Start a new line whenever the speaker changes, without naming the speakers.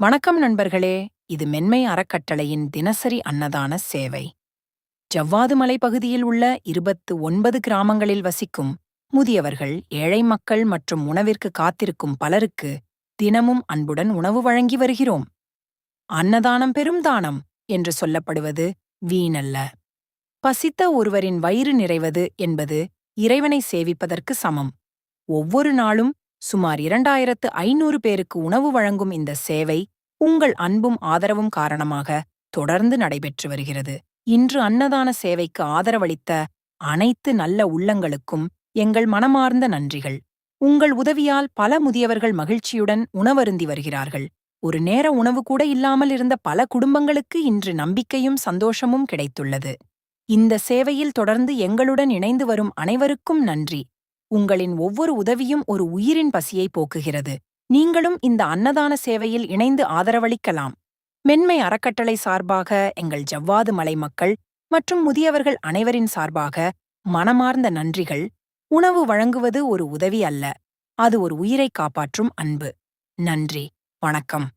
வணக்கம் நண்பர்களே. இது மென்மை அறக்கட்டளையின் தினசரி அன்னதான சேவை. ஜவ்வாது மலைப்பகுதியில் உள்ள 29 கிராமங்களில் வசிக்கும் முதியவர்கள், ஏழை மக்கள் மற்றும் உணவிற்கு காத்திருக்கும் பலருக்கு தினமும் அன்புடன் உணவு வழங்கி வருகிறோம். அன்னதானம் பெரும் தானம் என்று சொல்லப்படுவது வீணல்ல. பசித்த ஒருவரின் வயிறு நிறைவது என்பது இறைவனை சேவிப்பதற்கு சமம். ஒவ்வொரு நாளும் சுமார் 2500 பேருக்கு உணவு வழங்கும் இந்த சேவை உங்கள் அன்பும் ஆதரவும் காரணமாக தொடர்ந்து நடைபெற்று வருகிறது. இன்று அன்னதான சேவைக்கு ஆதரவளித்த அனைத்து நல்ல உள்ளங்களுக்கும் எங்கள் மனமார்ந்த நன்றிகள். உங்கள் உதவியால் பல முதியவர்கள் மகிழ்ச்சியுடன் உணவருந்தி வருகிறார்கள். ஒரு நேர உணவு கூட இல்லாமல் இருந்த பல குடும்பங்களுக்கு இன்று நம்பிக்கையும் சந்தோஷமும் கிடைத்துள்ளது. இந்த சேவையில் தொடர்ந்து எங்களுடன் இணைந்து வரும் அனைவருக்கும் நன்றி. உங்களின் ஒவ்வொரு உதவியும் ஒரு உயிரின் பசியை போக்குகிறது. நீங்களும் இந்த அன்னதான சேவையில் இணைந்து ஆதரவளிக்கலாம். மென்மை அறக்கட்டளை சார்பாக எங்கள் ஜவ்வாது மலை மக்கள் மற்றும் முதியவர்கள் அனைவரின் சார்பாக மனமார்ந்த நன்றிகள். உணவு வழங்குவது ஒரு உதவி அல்ல, அது ஒரு உயிரை காப்பாற்றும் அன்பு. நன்றி, வணக்கம்.